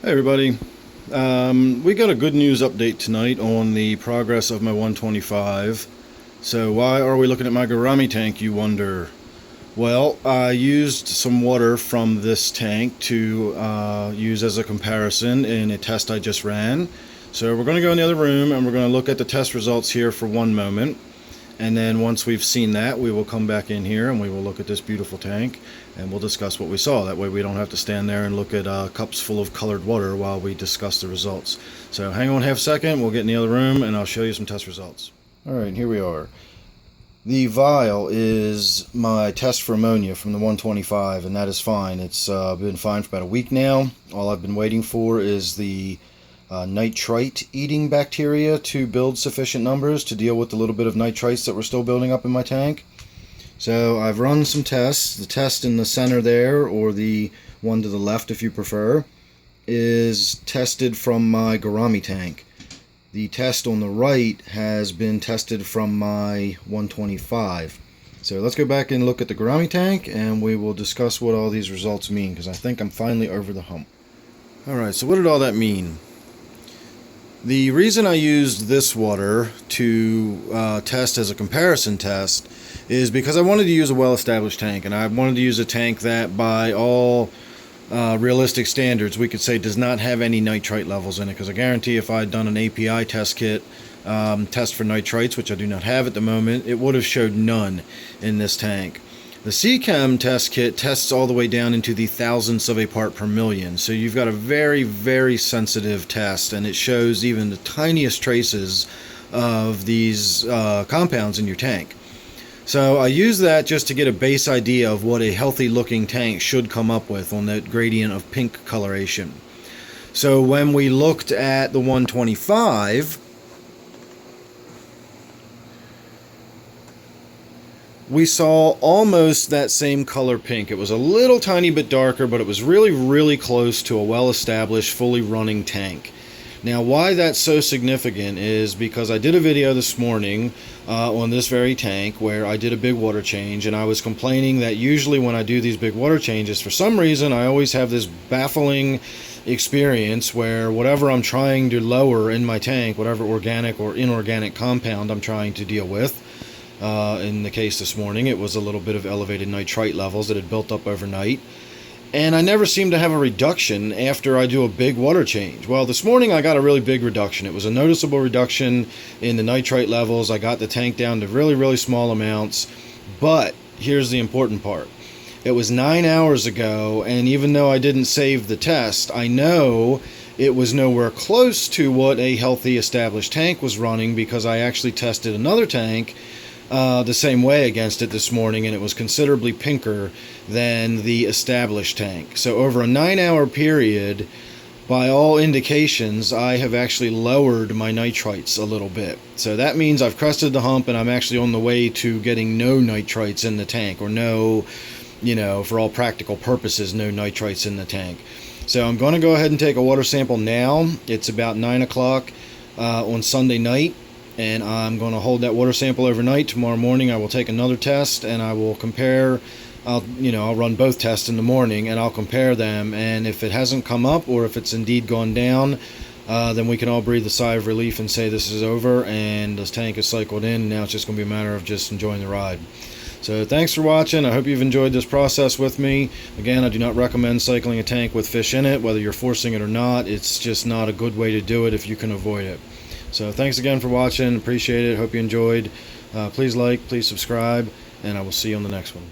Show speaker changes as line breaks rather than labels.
Hey everybody, we got a good news update tonight on the progress of my 125. So why are we looking at my gourami tank, you wonder? Well, I used some water from this tank to use as a comparison in a test I just ran. So we're going to go in the other room and we're going to look at the test results here for one moment. And then once we've seen that, we will come back in here and we will look at this beautiful tank and we'll discuss what we saw. That way we don't have to stand there and look at cups full of colored water while we discuss the results. So hang on half a second, we'll get in the other room and I'll show you some test results. Alright, here we are. The vial is my test for ammonia from the 125, and that is fine. It's been fine for about a week now. All I've been waiting for is the nitrite eating bacteria to build sufficient numbers to deal with the little bit of nitrites that were still building up in my tank. So I've run some tests. The test in the center there, or the one to the left if you prefer, is tested from my gourami tank. The test on the right has been tested from my 125. So let's go back and look at the gourami tank and we will discuss what all these results mean, because I think I'm finally over the hump. Alright, so what did all that mean? The reason I used this water to test as a comparison test is because I wanted to use a well-established tank, and I wanted to use a tank that by all realistic standards we could say does not have any nitrite levels in it, because I guarantee if I had done an API test kit test for nitrites, which I do not have at the moment, it would have showed none in this tank. The CChem test kit tests all the way down into the thousandths of a part per million, so you've got a very, very sensitive test, and it shows even the tiniest traces of these compounds in your tank. So I use that just to get a base idea of what a healthy looking tank should come up with on that gradient of pink coloration. So when we looked at the 125, we saw almost that same color pink. It was a little tiny bit darker, but it was really, really close to a well-established, fully running tank. Now, why that's so significant is because I did a video this morning on this very tank where I did a big water change, and I was complaining that usually when I do these big water changes, for some reason I always have this baffling experience where whatever I'm trying to lower in my tank, whatever organic or inorganic compound I'm trying to deal with, in the case this morning, it was a little bit of elevated nitrite levels that had built up overnight. And I never seem to have a reduction after I do a big water change. Well, this morning I got a really big reduction. It was a noticeable reduction in the nitrite levels. I got the tank down to really, really small amounts. But here's the important part. It was 9 hours ago, and even though I didn't save the test, I know it was nowhere close to what a healthy established tank was running, because I actually tested another tank the same way against it this morning, and it was considerably pinker than the established tank. So over a 9-hour period, by all indications, I have actually lowered my nitrites a little bit. So that means I've crested the hump and I'm actually on the way to getting no nitrites in the tank, or no, for all practical purposes, no nitrites in the tank. So I'm going to go ahead and take a water sample now. It's about 9 o'clock on Sunday night. And I'm going to hold that water sample overnight. Tomorrow morning I will take another test and I will compare. I'll run both tests in the morning and I'll compare them, and if it hasn't come up or if it's indeed gone down, then we can all breathe a sigh of relief and say this is over and this tank is cycled in, and now it's just going to be a matter of just enjoying the ride. So thanks for watching. I hope you've enjoyed this process with me. Again, I do not recommend cycling a tank with fish in it, whether you're forcing it or not. It's just not a good way to do it if you can avoid it. So thanks again for watching. Appreciate it. Hope you enjoyed. Please like, please subscribe, and I will see you on the next one.